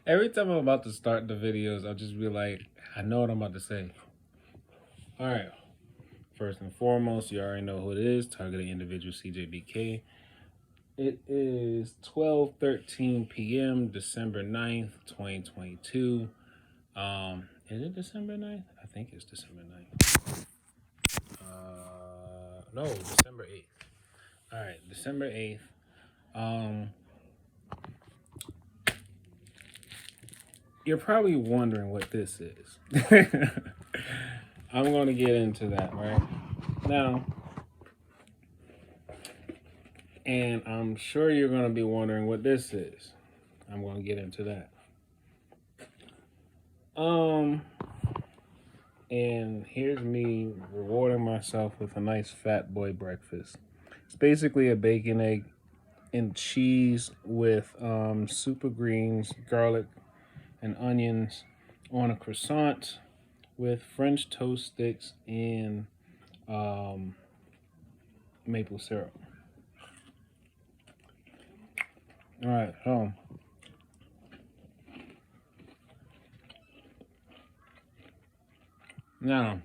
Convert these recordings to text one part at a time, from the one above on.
Every time I'm about to start the videos, I'll just be like, I know what I'm about to say. All right. First and foremost, you already know who it is. Targeted individual CJBK. It is 12:13 p.m. December 9th, 2022. Is it December 9th? I think it's December 9th. No, December 8th. All right, December 8th. You're probably wondering what this is. I'm going to get into that right now. And I'm sure you're going to be wondering what this is. I'm going to get into that. And here's me rewarding myself with a nice fat boy breakfast. It's basically a bacon, egg, and cheese with super greens, garlic, and onions on a croissant with French toast sticks and maple syrup. All right, so now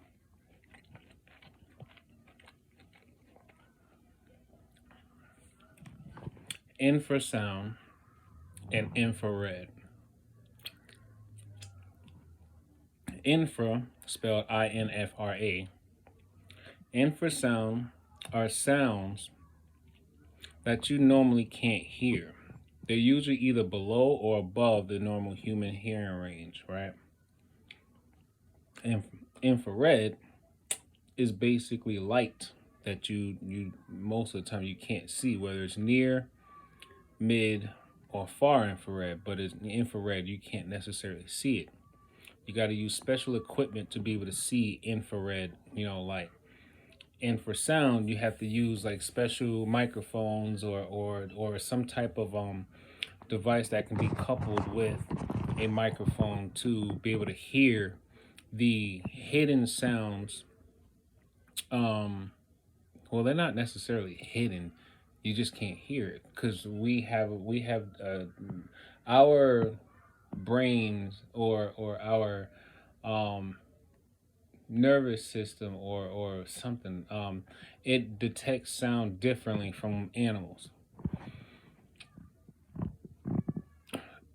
infrasound and infrared. Infra, spelled INFRA. Infrasound are sounds that you normally can't hear. They're usually either below or above the normal human hearing range, right? And infrared is basically light that you most of the time you can't see, whether it's near, mid, or far infrared. But it's infrared, you can't necessarily see it. You got to use special equipment to be able to see infrared, light. And for sound, you have to use like special microphones or some type of device that can be coupled with a microphone to be able to hear the hidden sounds. Well, they're not necessarily hidden. You just can't hear it because we have our brains or our nervous system or something. It detects sound differently from animals.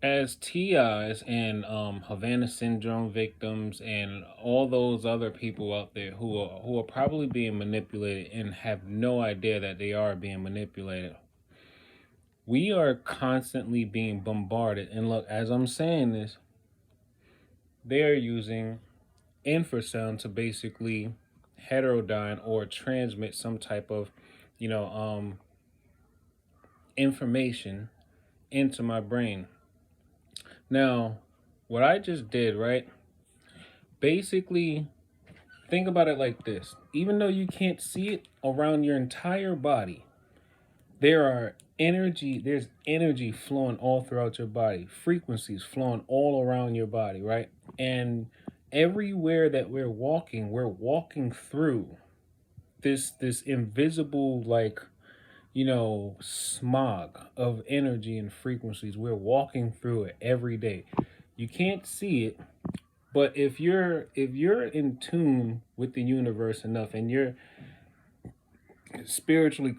As TIs and Havana syndrome victims and all those other people out there who are probably being manipulated and have no idea that they are being manipulated, we are constantly being bombarded. And look, as I'm saying this, they are using infrasound to basically heterodyne or transmit some type of, information into my brain. Now, what I just did, right? Basically, think about it like this. Even though you can't see it around your entire body, there's energy flowing all throughout your body, frequencies flowing all around your body, right? And everywhere that we're walking through this invisible smog of energy and frequencies. We're walking through it every day. You can't see it, but if you're in tune with the universe enough and you're spiritually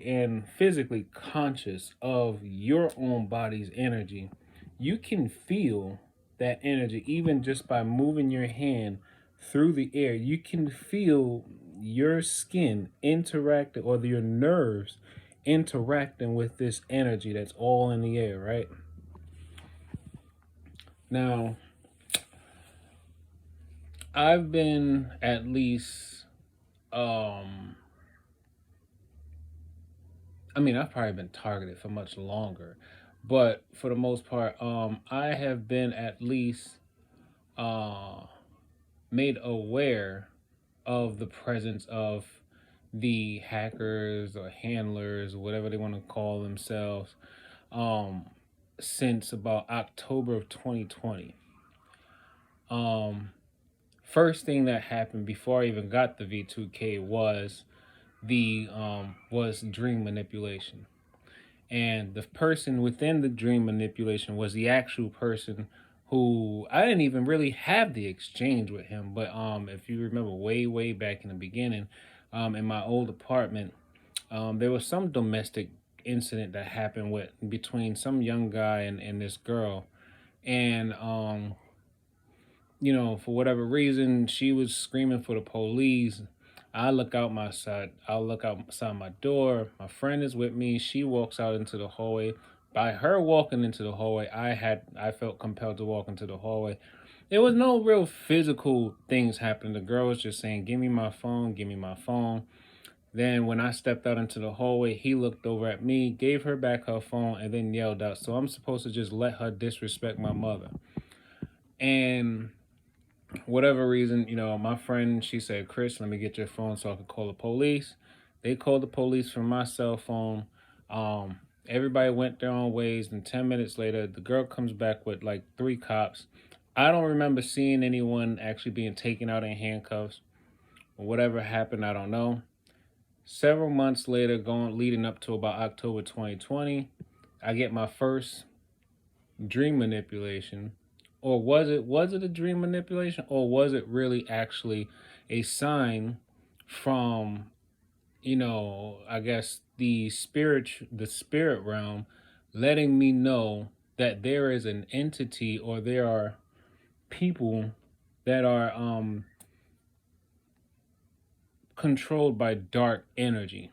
and physically conscious of your own body's energy, you can feel that energy even just by moving your hand through the air. You can feel your skin interacting or your nerves interacting with this energy that's all in the air, right? Now, I've been at least I've probably been targeted for much longer, but for the most part, I have been at least made aware of the presence of the hackers or handlers or whatever they want to call themselves since about October of 2020. First thing that happened before I even got the V2K was the was dream manipulation. And the person within the dream manipulation was the actual person who I didn't even really have the exchange with him. But if you remember way back in the beginning, in my old apartment, there was some domestic incident that happened with between some young guy and this girl. And for whatever reason, she was screaming for the police. I'll look outside my door. My friend is with me. She walks out into the hallway. By her walking into the hallway, I felt compelled to walk into the hallway. There was no real physical things happening. The girl was just saying, "Give me my phone, give me my phone." Then when I stepped out into the hallway, he looked over at me, gave her back her phone, and then yelled out. So I'm supposed to just let her disrespect my mother. And whatever reason, my friend, she said, "Chris, let me get your phone so I could call the police." They called the police from my cell phone. Everybody went their own ways. And 10 minutes later, the girl comes back with like 3 cops. I don't remember seeing anyone actually being taken out in handcuffs. Whatever happened, I don't know. Several months later, leading up to about October 2020, I get my first dream manipulation. Or was it a dream manipulation, or was it really actually a sign from, I guess the spirit realm letting me know that there is an entity, or there are people that are controlled by dark energy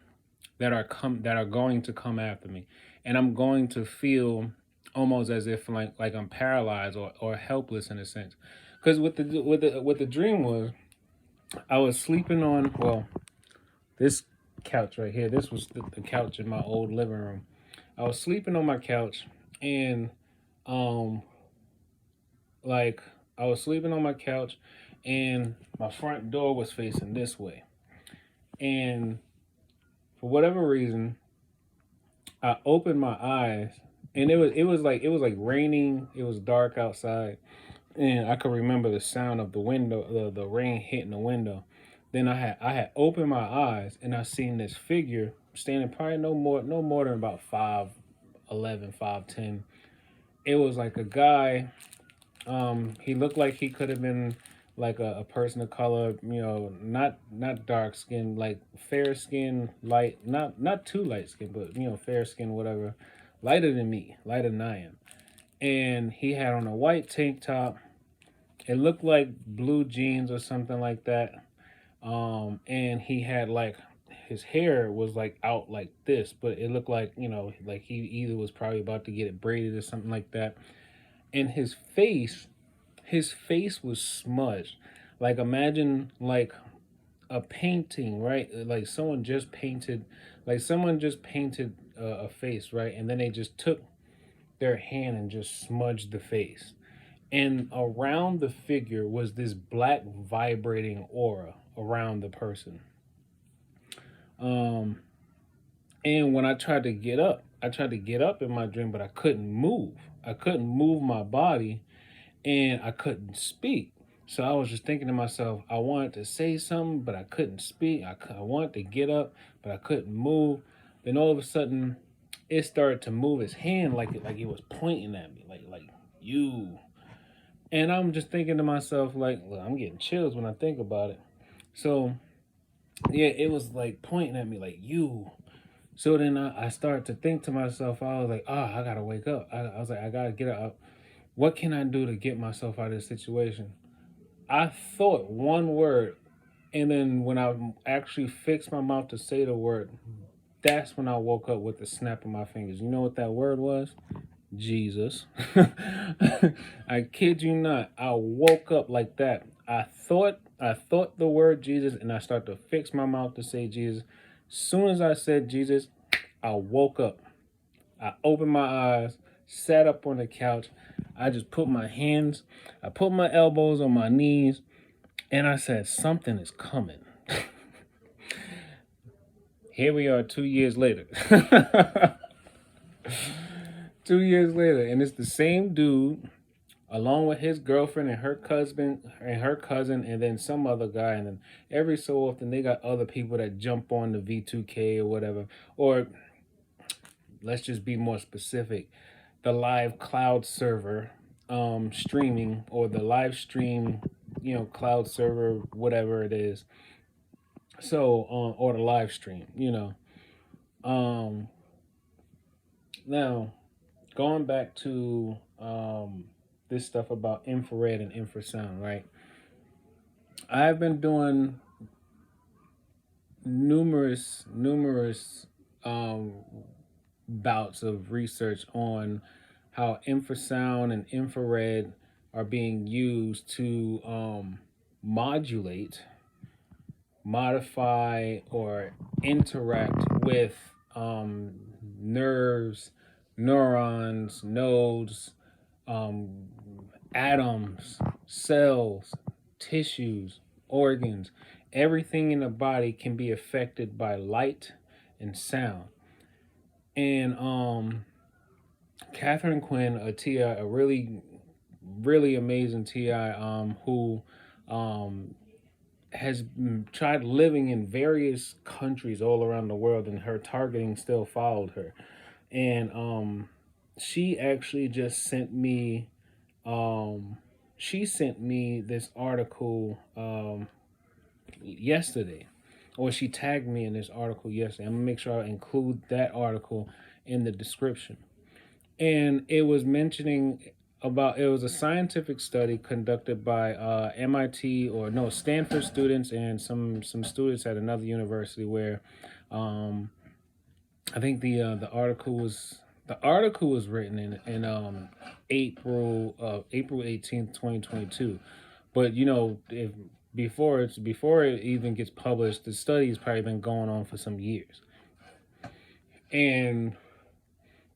that are going to come after me, and I'm going to feel almost as if like I'm paralyzed or helpless in a sense. Because what the dream was, I was sleeping on this couch right here. This was the couch in my old living room. I was sleeping on my couch, and um like I was sleeping on my couch, and my front door was facing this way. And for whatever reason, I opened my eyes, and it was like raining. It was dark outside, and I could remember the sound of the window, the rain hitting the window. Then I had opened my eyes, and I seen this figure standing, probably no more than about 5'11", 5'10". It was like a guy. He looked like he could have been like a person of color, not dark skin, like fair skin, light, not too light skin, but fair skin, whatever, lighter than me, lighter than I am. And he had on a white tank top. It looked like blue jeans or something like that. And he had like his hair was like out like this, but it looked like like he either was probably about to get it braided or something like that. And his face was smudged. Like imagine like a painting, right? Like someone just painted a face, right? And then they just took their hand and just smudged the face. And around the figure was this black vibrating aura around the person. Um, and when I tried to get up in my dream, but I couldn't move. I couldn't move my body, and I couldn't speak. So I was just thinking to myself, I wanted to say something, but I couldn't speak. I wanted to get up, but I couldn't move. Then all of a sudden, it started to move his hand like it was pointing at me, like you. And I'm just thinking to myself, like, look, I'm getting chills when I think about it. So yeah, it was like pointing at me like you. So then I started to think to myself, I was like, I gotta wake up. I was like, I gotta get up. What can I do to get myself out of this situation? I thought one word, and then when I actually fixed my mouth to say the word, that's when I woke up with the snap of my fingers. You know what that word was? Jesus. I kid you not. I woke up like that. I thought the word Jesus, and I started to fix my mouth to say Jesus. Soon as I said Jesus, I woke up. I opened my eyes, sat up on the couch. I just I put my elbows on my knees, and I said, something is coming. Here we are 2 years later. 2 years later, and it's the same dude along with his girlfriend and her cousin, and then some other guy, and then every so often they got other people that jump on the V2K or whatever, or let's just be more specific, the live cloud server streaming, or the live stream, cloud server, whatever it is. So or the live stream, now going back to this stuff about infrared and infrasound, right? I've been doing numerous bouts of research on how infrasound and infrared are being used to modulate, modify, or interact with nerves, neurons, nodes, atoms, cells, tissues, organs. Everything in the body can be affected by light and sound. And Catherine Quinn, a TI, a really amazing TI, who has tried living in various countries all around the world, and her targeting still followed her. And she actually just sent me this article yesterday, or she tagged me in this article yesterday. I'm gonna make sure I include that article in the description. And it was mentioning about, it was a scientific study conducted by Stanford students and some students at another university, where I think the article was written in April 18th, 2022. But if before it even gets published, the study has probably been going on for some years. And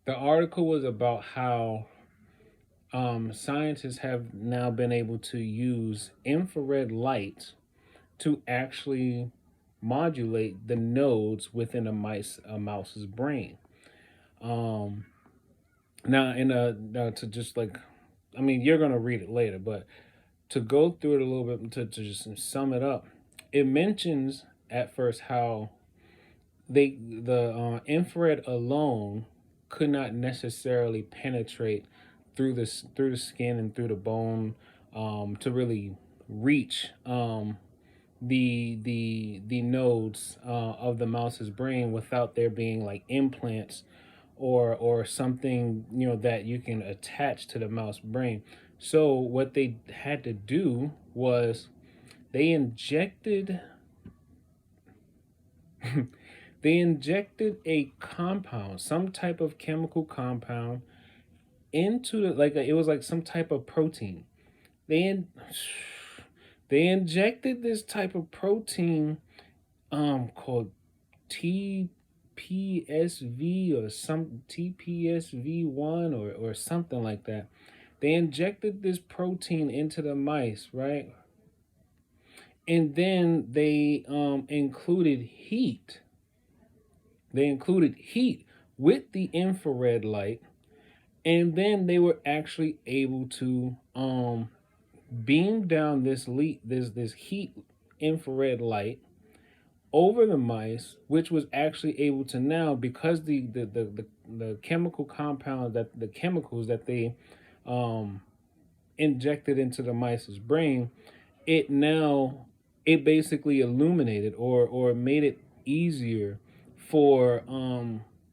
the article was about how scientists have now been able to use infrared light to actually modulate the nodes within a mouse's brain. Now, to just you're gonna read it later, but to go through it a little bit, to just sum it up, it mentions at first how the infrared alone could not necessarily penetrate through the skin and through the bone to really reach the nodes of the mouse's brain without there being like implants or something that you can attach to the mouse brain. So what they had to do was they injected a compound, some type of chemical compound, into it was like some type of protein. They injected this type of protein called TPSV or some TPSV1 or something like that. They injected this protein into the mice, right? And then they included heat. They included heat with the infrared light, and then they were actually able to beam down this heat infrared light over the mice, which was actually able to now, because the chemical compound, that the chemicals that they injected into the mice's brain, it basically illuminated or made it easier for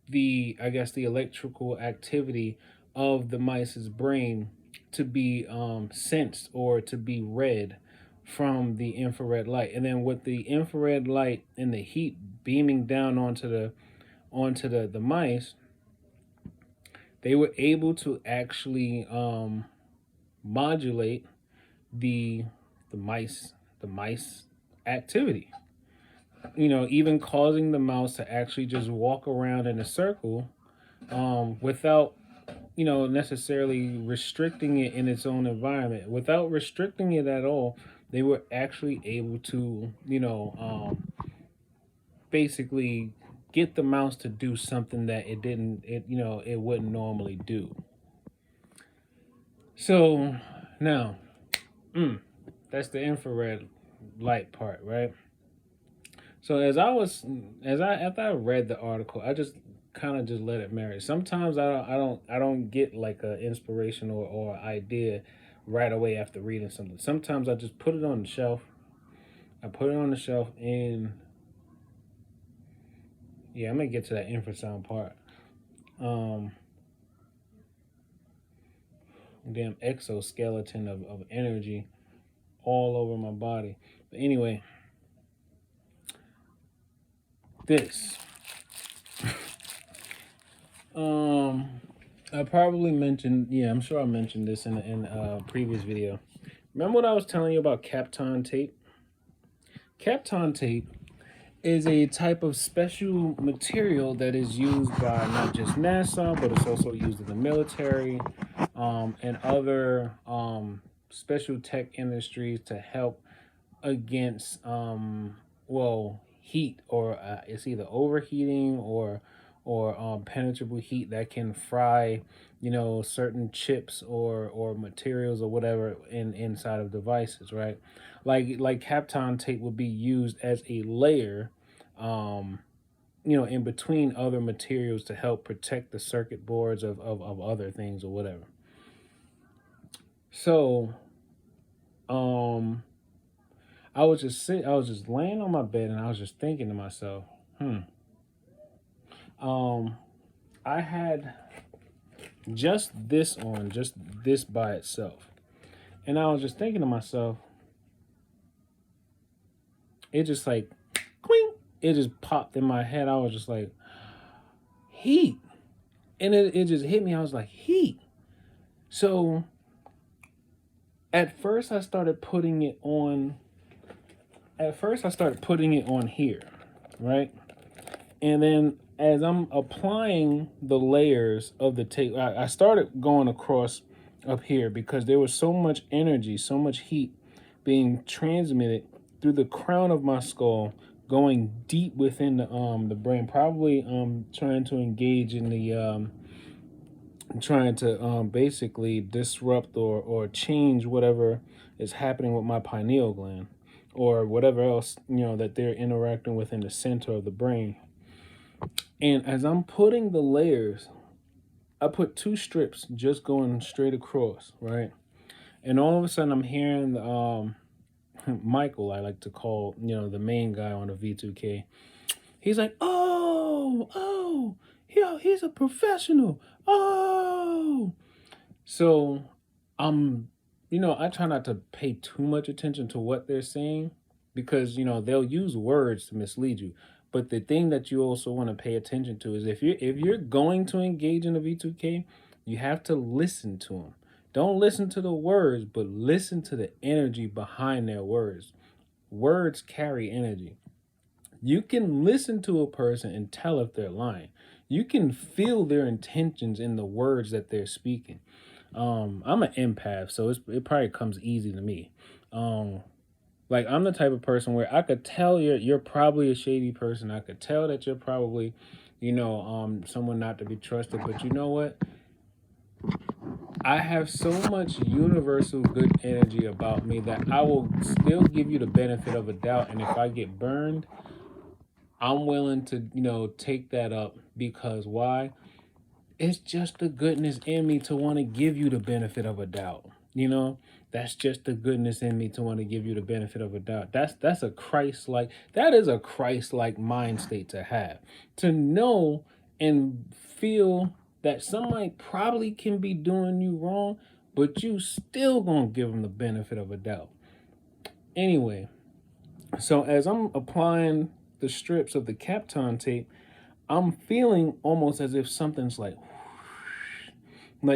the electrical activity of the mice's brain to be sensed or to be read from the infrared light. And then with the infrared light and the heat beaming down onto the mice, they were able to actually modulate the mice activity. Even causing the mouse to actually just walk around in a circle without necessarily restricting it in its own environment. Without restricting it at all, they were actually able to basically get the mouse to do something that it wouldn't normally do. So now, that's the infrared light part, right? So after I read the article, I just kind of just let it marinate. Sometimes I don't get like a inspiration or idea right away after reading something. Sometimes I just put it on the shelf. I put it on the shelf, and yeah, I'm gonna get to that infrasound part. Damn exoskeleton of energy all over my body. But anyway, this. I probably mentioned, yeah, I'm sure I mentioned this in a previous video. Remember what I was telling you about Kapton tape? Kapton tape is a type of special material that is used by not just NASA, but it's also used in the military and other special tech industries to help against heat, or it's either overheating or penetrable heat that can fry certain chips or materials or whatever inside of devices, right? Like Kapton tape would be used as a layer in between other materials to help protect the circuit boards of other things or whatever. So I was just laying on my bed, and I was just thinking to myself, I had just this by itself. And I was just thinking to myself, it just like, cling, it just popped in my head. I was just like, heat. And it just hit me. I was like, heat. So at first I started putting it on here, right? And then as I'm applying the layers of the tape, I started going across up here because there was so much energy, so much heat being transmitted through the crown of my skull, going deep within the brain, probably trying to engage in the trying to basically disrupt or change whatever is happening with my pineal gland or whatever else that they're interacting with in the center of the brain. And as I'm putting the layers, I put 2 strips just going straight across, right? And all of a sudden I'm hearing Michael, I like to call, the main guy on the V2K. He's like, oh, he's a professional. Oh. So I try not to pay too much attention to what they're saying because, they'll use words to mislead you. But the thing that you also want to pay attention to is if you're going to engage in a V2K, you have to listen to them. Don't listen to the words, but listen to the energy behind their words. Words carry energy. You can listen to a person and tell if they're lying. You can feel their intentions in the words that they're speaking. I'm an empath, so it probably comes easy to me. Like I'm the type of person where I could tell you're probably a shady person. I could tell that you're probably, someone not to be trusted. But you know what? I have so much universal good energy about me that I will still give you the benefit of a doubt. And if I get burned, I'm willing to, take that up because why? It's just the goodness in me to want to give you the benefit of a doubt. That's just the goodness in me to want to give you the benefit of a doubt. That is a Christ-like mind state to have. To know and feel that somebody probably can be doing you wrong, but you still gonna give them the benefit of a doubt. Anyway, so as I'm applying the strips of the Kapton tape, I'm feeling almost as if something's like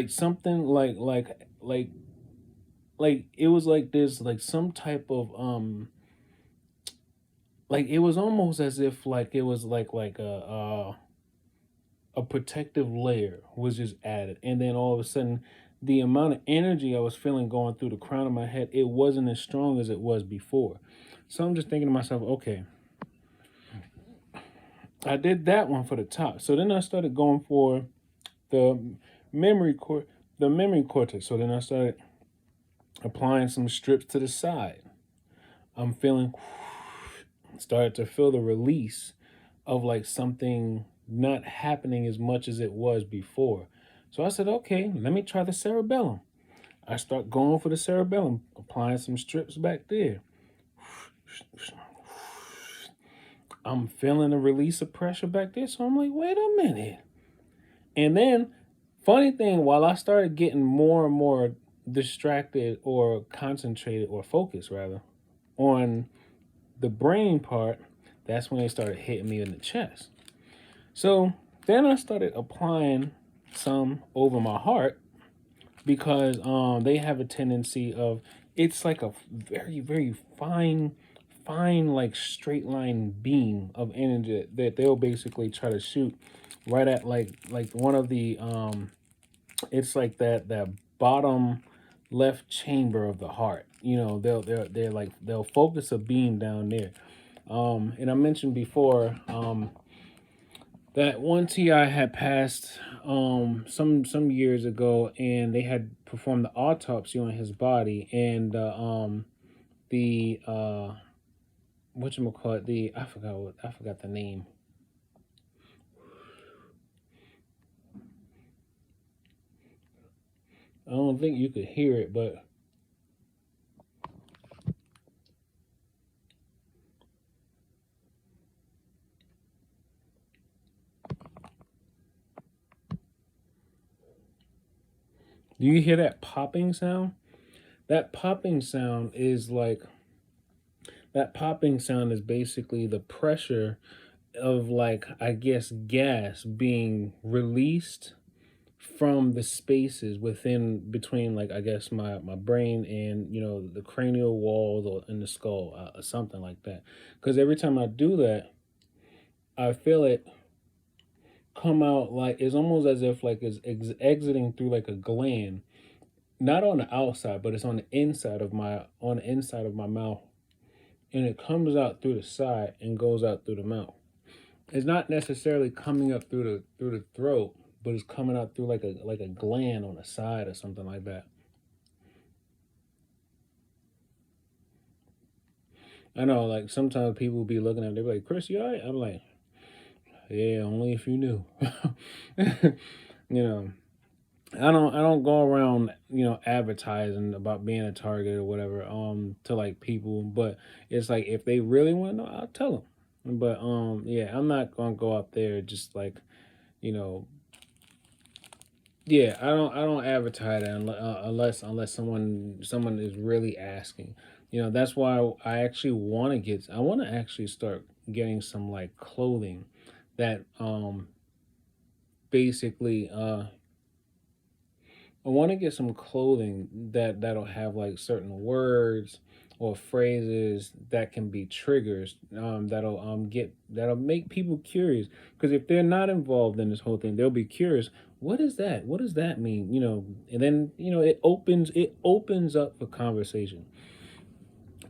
something like it was like there's like some type of like it was almost as if like it was like a protective layer was just added, and then all of a sudden the amount of energy I was feeling going through the crown of my head, it wasn't as strong as it was before. So I'm just thinking to myself, okay, I did that one for the top. So then I started going for the memory core. the memory cortex. So then I started applying some strips to the side. I'm feeling, started to feel the release of like something not happening as much as it was before. So I said, okay, let me try the cerebellum. I start going for the cerebellum, applying some strips back there. I'm feeling a release of pressure back there. So I'm like, wait a minute. And then, funny thing, while I started getting more and more distracted or concentrated or focused rather on the brain part, that's when they started hitting me in the chest. So then I started applying some over my heart because they have a tendency of, it's like a very, very fine like straight line beam of energy that they'll basically try to shoot right at like one of the it's like that bottom left chamber of the heart. You know, they're like they'll focus a beam down there. And I mentioned before that one TI had passed some years ago, and they had performed the autopsy on his body, and the whatchamacallit, the I forgot the name. I don't think you could hear it, but do you hear that popping sound? That popping sound is like, that popping sound is basically the pressure of, like, I guess, gas being released from the spaces within between, like, I guess my brain and, you know, the cranial walls or in the skull, something like that. Because every time I do that, I feel it come out, like it's almost as if like it's exiting through like a gland, not on the outside, but it's on the inside of my mouth, and it comes out through the side and goes out through the mouth. It's not necessarily coming up through the throat, but it's coming out through like a gland on the side or something like that. I know, like sometimes people will be looking at me, they're like, "Chris, you all right?" I'm like, "Yeah, only if you knew." You know, I don't go around, you know, advertising about being a target or whatever to like people, but it's like if they really want to know, I'll tell them. But yeah, I'm not gonna go out there just like, you know, yeah, I don't advertise it unless someone is really asking. You know, that's why I actually I want to actually start getting some like clothing that basically I want to get some clothing that'll have like certain words or phrases that can be triggers, that'll make people curious, because if they're not involved in this whole thing, they'll be curious. What is that? What does that mean? You know, and then, you know, it opens up for conversation.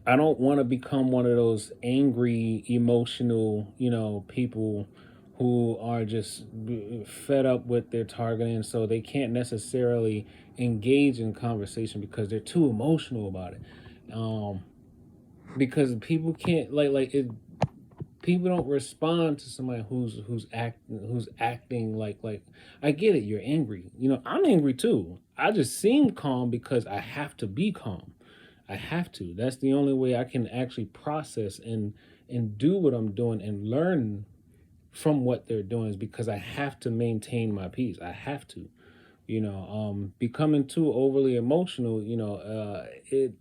I don't want to become one of those angry, emotional, you know, people who are just fed up with their targeting, so they can't necessarily engage in conversation because they're too emotional about it. Um, because people can't like it. People don't respond to somebody who's acting like. I get it. You're angry. You know, I'm angry too. I just seem calm because I have to be calm. I have to. That's the only way I can actually process and do what I'm doing and learn from what they're doing, is because I have to maintain my peace. I have to. You know, becoming too overly emotional, you know, it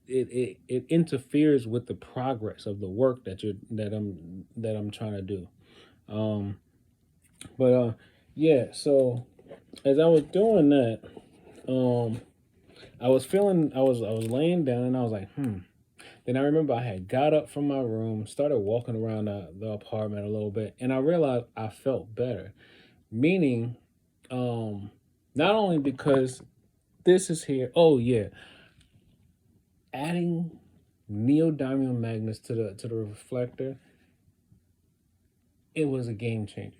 interferes with the progress of the work that I'm trying to do. Um, but yeah. So as I was doing that, um, I was laying down and I was like, hmm. Then I remember I had got up from my room, started walking around the apartment a little bit, and I realized I felt better. Meaning, um, not only because this is here, oh yeah, adding neodymium magnets to the reflector, it was a game changer.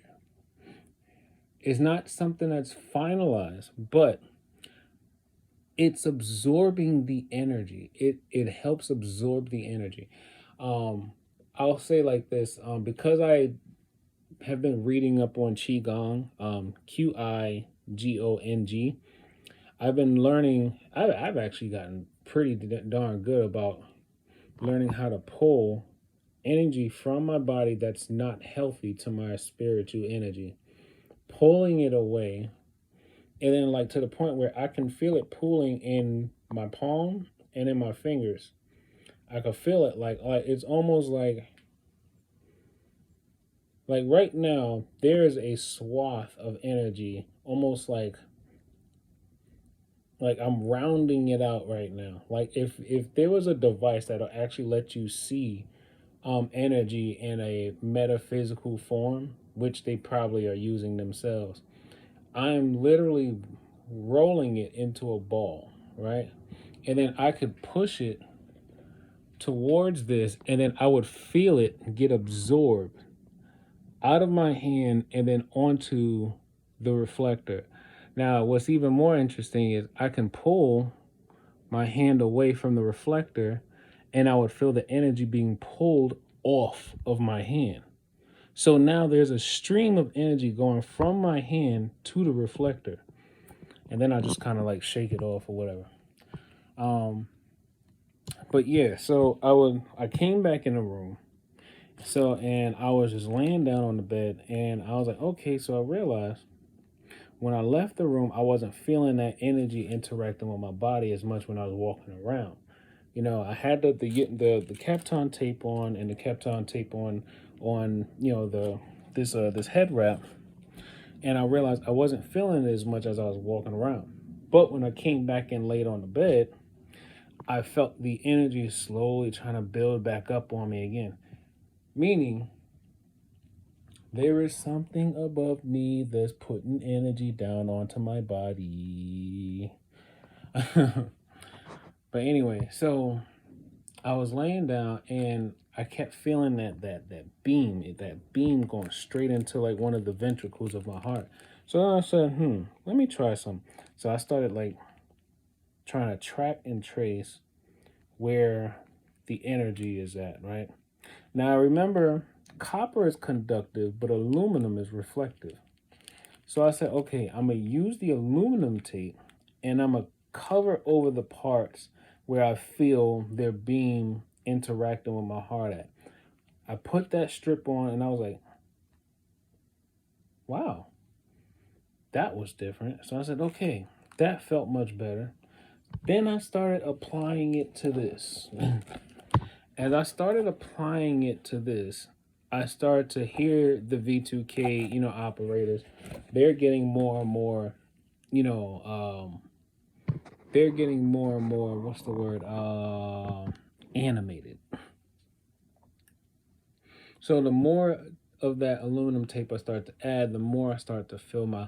It's not something that's finalized, but it's absorbing the energy. It helps absorb the energy. I'll say like this, because I have been reading up on Qigong, Qigong. I've been learning. I've actually gotten pretty darn good about learning how to pull energy from my body that's not healthy to my spiritual energy, pulling it away, and then like to the point where I can feel it pulling in my palm and in my fingers. I can feel it like it's almost like right now there is a swath of energy, almost like I'm rounding it out right now. Like if there was a device that'll actually let you see energy in a metaphysical form, which they probably are using themselves, I'm literally rolling it into a ball, right? And then I could push it towards this, and then I would feel it get absorbed out of my hand and then onto the reflector. Now, what's even more interesting is I can pull my hand away from the reflector and I would feel the energy being pulled off of my hand. So now there's a stream of energy going from my hand to the reflector. And then I just kind of like shake it off or whatever. But yeah, so I came back in the room. So, and I was just laying down on the bed and I was like, okay, so I realized when I left the room, I wasn't feeling that energy interacting with my body as much when I was walking around. You know, I had the Kapton tape on and the Kapton tape on this head wrap, and I realized I wasn't feeling it as much as I was walking around. But when I came back and laid on the bed, I felt the energy slowly trying to build back up on me again. Meaning, there is something above me that's putting energy down onto my body. But anyway, so I was laying down and I kept feeling that beam going straight into like one of the ventricles of my heart. So I said, let me try some. So I started like trying to track and trace where the energy is at, right? Now remember, copper is conductive, but aluminum is reflective. So I said, okay, I'm going to use the aluminum tape and I'm going to cover over the parts where I feel their beam interacting with my heart at. I put that strip on and I was like, wow, that was different. So I said, okay, that felt much better. Then I started applying it to this. As I started applying it to this, I started to hear the V2K, operators. They're getting more and more, they're getting more and more, what's the word? Animated. So the more of that aluminum tape I start to add, the more I start to feel my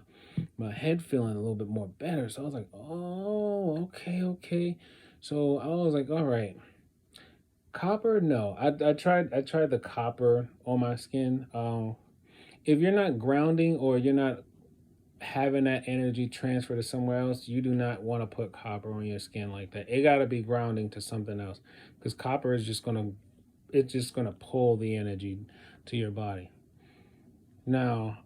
head feeling a little bit more better. So I was like, oh, okay. So I was like, all right. Copper, no. I tried the copper on my skin. If you're not grounding or you're not having that energy transfer to somewhere else, you do not want to put copper on your skin like that. It got to be grounding to something else, because copper is just gonna pull the energy to your body. Now,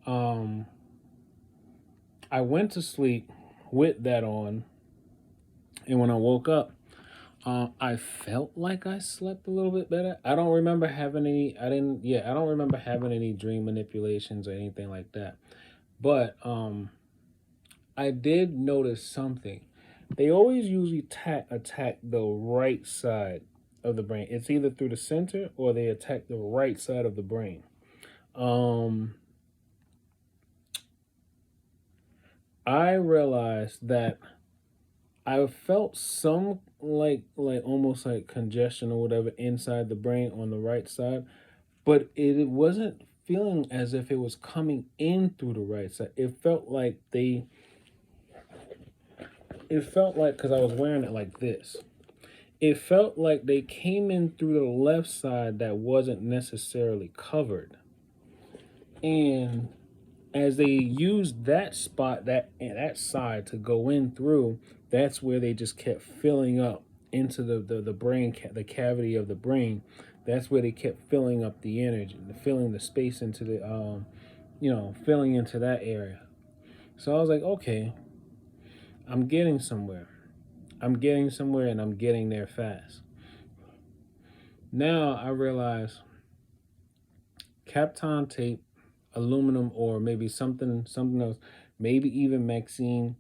I went to sleep with that on, and when I woke up, I felt like I slept a little bit better. I don't remember having any. I don't remember having any dream manipulations or anything like that. But I did notice something. They always usually attack the right side of the brain. It's either through the center or they attack the right side of the brain. I realized that I felt some like almost like congestion or whatever inside the brain on the right side, but it wasn't feeling as if it was coming in through the right side. It felt like because I was wearing it like this, it felt like they came in through the left side that wasn't necessarily covered. And as they use that spot, that side to go in through, that's where they just kept filling up into the brain, the cavity of the brain. That's where they kept filling up the energy, filling the space into the, filling into that area. So I was like, okay, I'm getting somewhere. I'm getting somewhere, and I'm getting there fast. Now I realize Kapton tape, aluminum, or maybe something else, maybe even Maxine,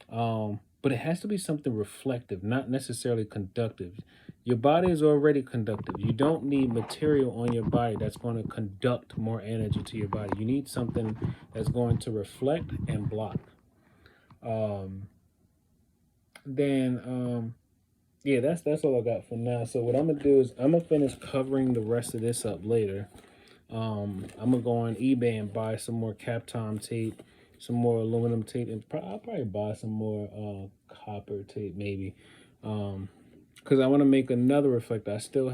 but it has to be something reflective, not necessarily conductive. Your body is already conductive. You don't need material on your body that's going to conduct more energy to your body. You need something that's going to reflect and block. Yeah, that's all I got for now. So what I'm gonna do is I'm gonna finish covering the rest of this up later. I'm gonna go on eBay and buy some more Kapton tape, some more aluminum tape, and I'll probably buy some more copper tape maybe, because I want to make another reflector. I still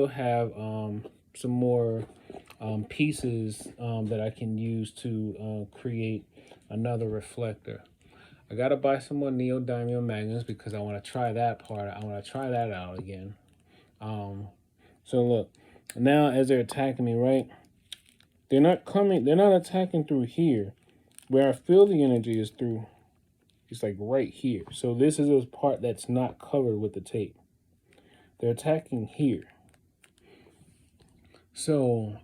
have some more pieces that I can use to create another reflector. I gotta buy some more neodymium magnets because I want to try that part. I want to try that out again. So look, now as they're attacking me, right? They're not attacking through here. Where I feel the energy is through, it's like right here. So this is a part that's not covered with the tape. They're attacking here. So,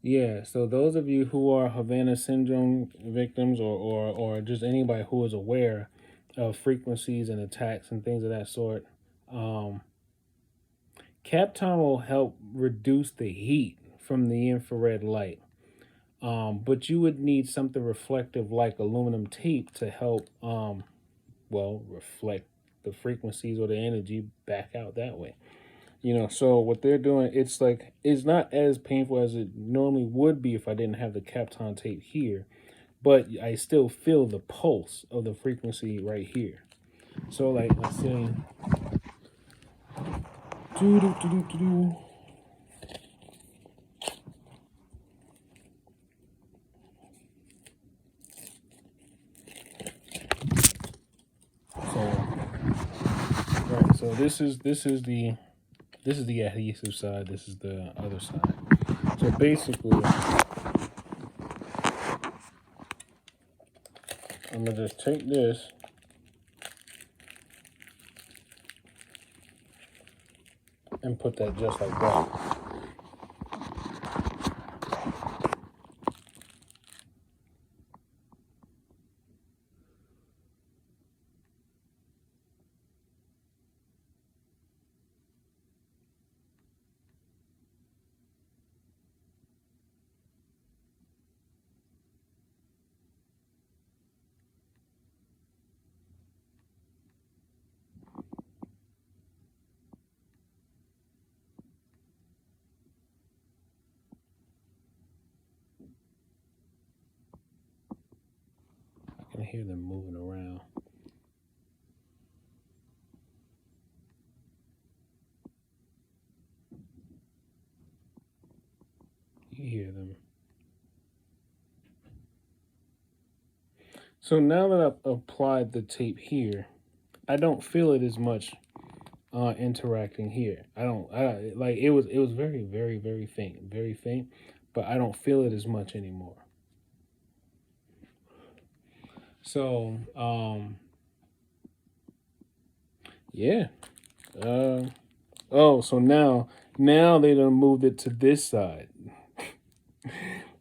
yeah, so those of you who are Havana syndrome victims or just anybody who is aware of frequencies and attacks and things of that sort, Kapton will help reduce the heat from the infrared light. But you would need something reflective like aluminum tape to help, reflect the frequencies or the energy back out that way. So what they're doing, it's not as painful as it normally would be if I didn't have the Kapton tape here, but I still feel the pulse of the frequency right here. So let's say, so this is the adhesive side. This is the other side. So basically, I'm gonna just take this and put that just like that. I can hear them moving around. You hear them. So now that I've applied the tape here, I don't feel it as much interacting here. It was very, very, very faint, but I don't feel it as much anymore. So, yeah. So now they done moved it to this side.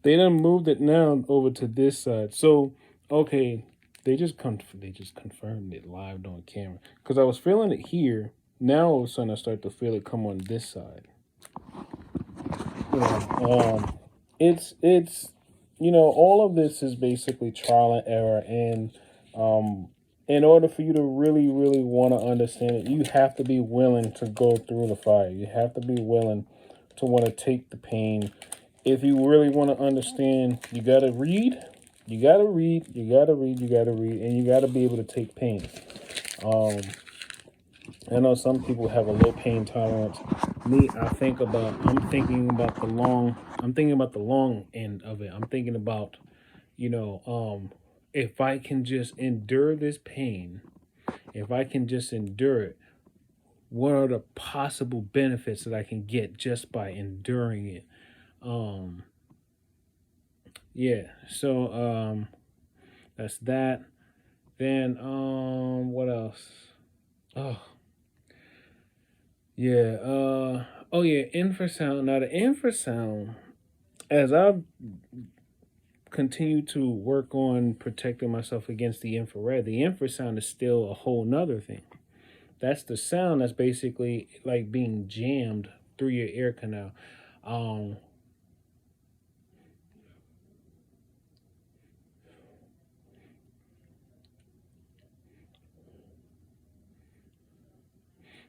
They done moved it now over to this side. So, okay, they just confirmed it live on camera. Because I was feeling it here. Now all of a sudden I start to feel it come on this side. It's all of this is basically trial and error, and in order for you to really, really want to understand it, you have to be willing to go through the fire. You have to be willing to want to take the pain. If you really want to understand, you got to read, and you got to be able to take pain. I know some people have a low pain tolerance. me, I'm thinking about the long end of it. I'm thinking about, if I can just endure this pain, if I can just endure it, what are the possible benefits that I can get just by enduring it? Um, yeah. So that's that. Then what else? Oh yeah. Oh yeah, infrasound. Now the infrasound, as I continue to work on protecting myself against the infrasound is still a whole nother thing. That's the sound that's basically like being jammed through your ear canal. Um,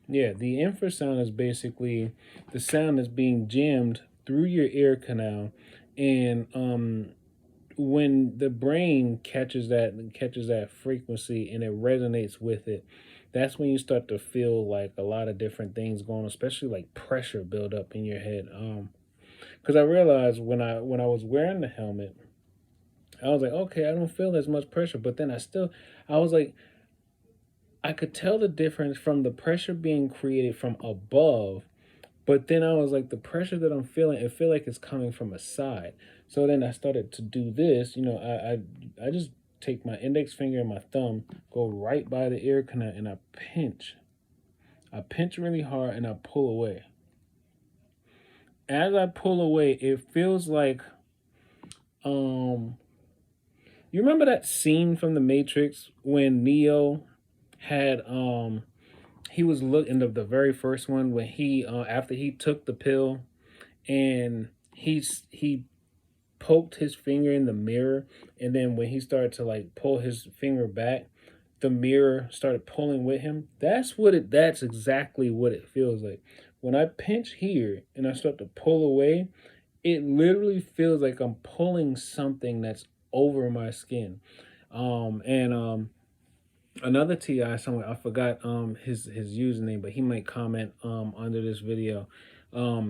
yeah, the infrasound is basically the sound that's being jammed through your ear canal, and when the brain catches that frequency and it resonates with it, that's when you start to feel like a lot of different things going on, especially like pressure build up in your head. Because I realized when I was wearing the helmet, I was like, okay, I don't feel as much pressure, but then I was like, I could tell the difference from the pressure being created from above. But then I was like, the pressure that I'm feeling, it feel like it's coming from a side. So then I started to do this. I just take my index finger and my thumb, go right by the ear canal, and I pinch. I pinch really hard and I pull away. As I pull away, it feels like um. You remember that scene from The Matrix when Neo had he was looking the very first one when he after he took the pill and he poked his finger in the mirror, and then when he started to like pull his finger back, the mirror started pulling with him. That's exactly what it feels like when I pinch here and I start to pull away. It literally feels like I'm pulling something that's over my skin. And Another Ti somewhere, I forgot his username, but he might comment under this video.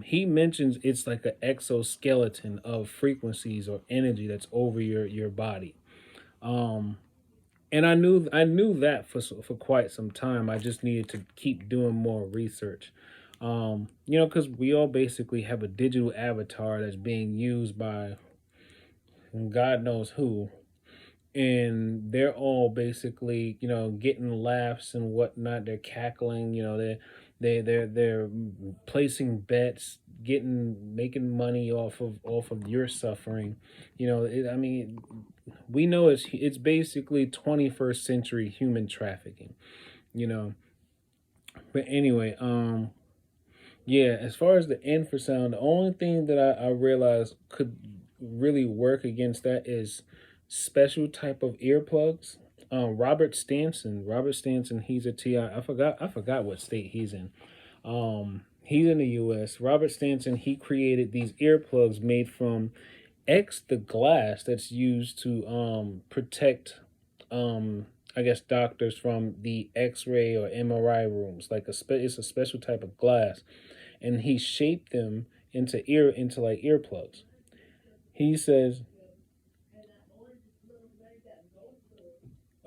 He mentions it's like an exoskeleton of frequencies or energy that's over your body. Um and I knew that for quite some time. I just needed to keep doing more research. Because we all basically have a digital avatar that's being used by God knows who, and they're all basically getting laughs and whatnot. They're cackling. They're placing bets, making money off of your suffering. I mean, we know it's basically 21st century human trafficking. You know, but anyway, yeah. As far as the infrasound, the only thing that I realized could really work against that is special type of earplugs. Robert Stanson, he's a TI. I forgot what state he's in. He's in the U.S. Robert Stanson, he created these earplugs made from the glass that's used to protect I guess doctors from the X-ray or MRI rooms. It's a special type of glass, and he shaped them into like earplugs. He says,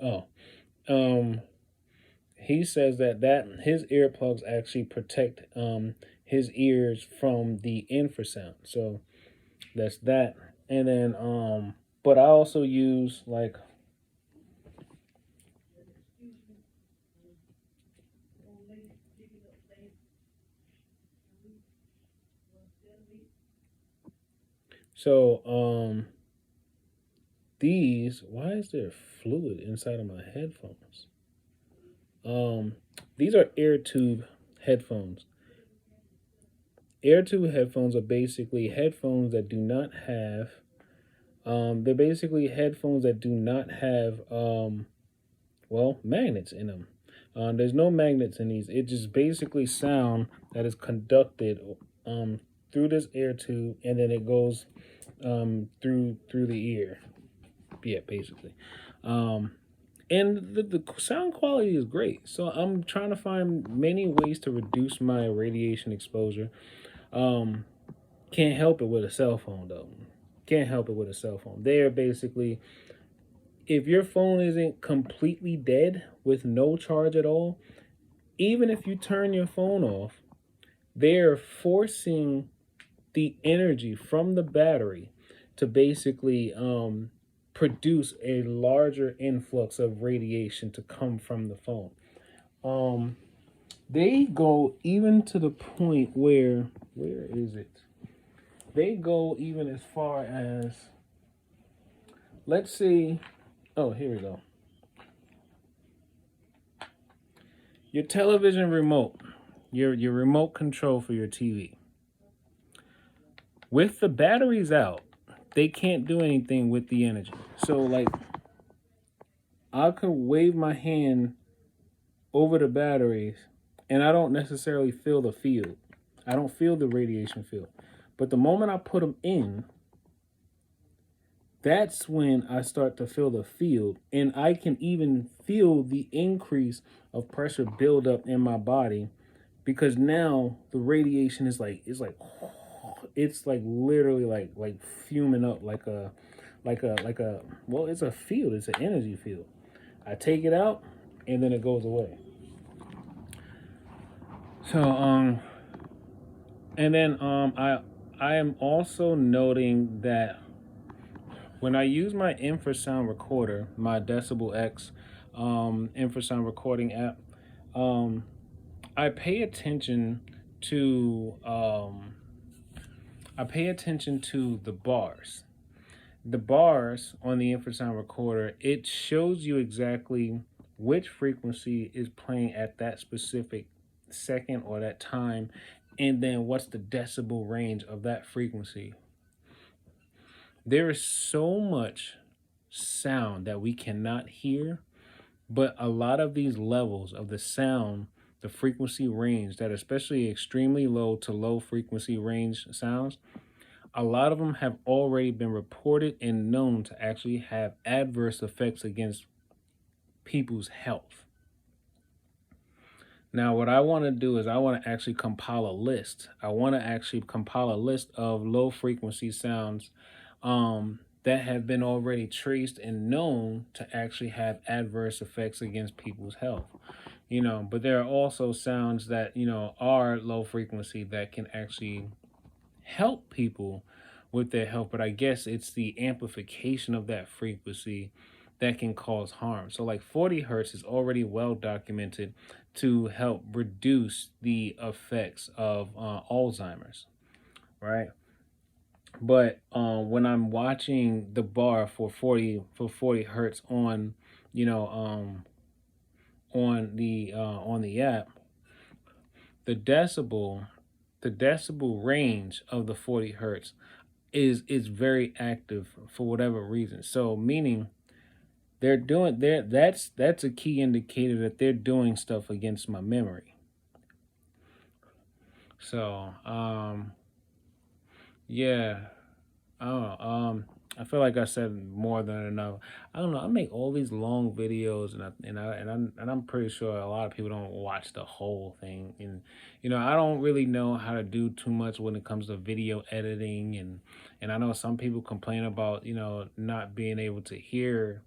"Oh, um, he says that his earplugs actually protect his ears from the infrasound." So that's that. And then but I also use like so these. Why is there fluid inside of my headphones? Um, these are air tube headphones. Air tube headphones are basically headphones that do not have. They're basically headphones that do not have magnets in them. There's no magnets in these. It just basically sound that is conducted um through this air tube, and then it goes through the ear. Yeah, basically. Um, And the sound quality is great. So I'm trying to find many ways to reduce my radiation exposure. Um, can't help it with a cell phone though. Can't help it with a cell phone. They're basically, if your phone isn't completely dead with no charge at all, even if you turn your phone off, they're forcing the energy from the battery to basically produce a larger influx of radiation to come from the phone. Um, they go even to the point where is it? They go even as far as, let's say, oh, here we go. Your television remote, your remote control for your TV. With the batteries out, they can't do anything with the energy. So like I could wave my hand over the batteries and I don't necessarily feel the field. I don't feel the radiation field. But the moment I put them in, that's when I start to feel the field, and I can even feel the increase of pressure build up in my body, because now the radiation is like it's like literally like fuming up like a well, it's a field, it's an energy field. I take it out and then it goes away. So and then I am also noting that when I use my infrasound recorder, my Decibel X infrasound recording app, um, I pay attention to the bars. The bars on the infrasound recorder, it shows you exactly which frequency is playing at that specific second or that time, and then what's the decibel range of that frequency. There is so much sound that we cannot hear, but a lot of these levels of the sound, the frequency range, that especially extremely low to low frequency range sounds, a lot of them have already been reported and known to actually have adverse effects against people's health. Now, what I want to do is I want to actually compile a list. I want to actually compile a list of low frequency sounds that have been already traced and known to actually have adverse effects against people's health. But there are also sounds that, are low frequency that can actually help people with their health. But I guess it's the amplification of that frequency that can cause harm. So like 40 hertz is already well documented to help reduce the effects of Alzheimer's, right? But when I'm watching the bar for 40 hertz on, on the app, the decibel range of the 40 hertz is very active for whatever reason. So meaning that's a key indicator that they're doing stuff against my memory. So yeah, I don't know. I feel like I said more than enough. I don't know. I make all these long videos, and I'm pretty sure a lot of people don't watch the whole thing. And I don't really know how to do too much when it comes to video editing, and I know some people complain about not being able to hear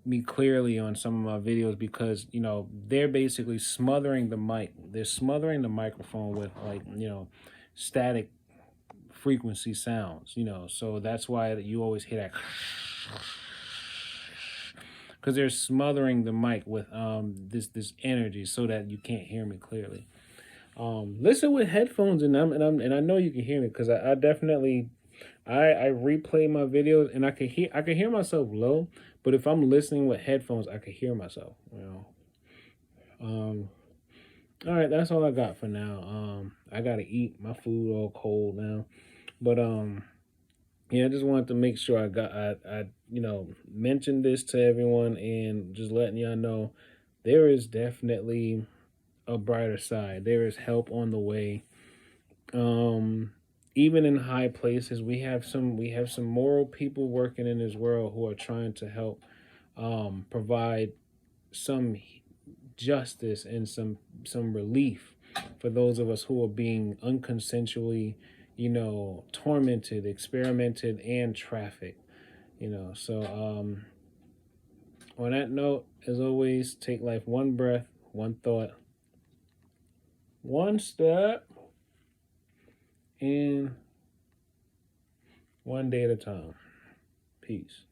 me clearly on some of my videos because they're basically smothering the mic. They're smothering the microphone with static frequency sounds, so that's why you always hear that, because they're smothering the mic with this energy so that you can't hear me clearly. Listen with headphones, and I know you can hear me, because I definitely I replay my videos and I can hear myself low, but if I'm listening with headphones, I can hear myself. All right, that's all I got for now. I gotta eat my food all cold now. But yeah, I just wanted to make sure I mentioned this to everyone, and just letting y'all know there is definitely a brighter side. There is help on the way. Even in high places, we have some moral people working in this world who are trying to help provide some justice and some relief for those of us who are being unconsensually, tormented, experimented, and trafficked. So on that note, as always, take life one breath, one thought, one step, and one day at a time. Peace.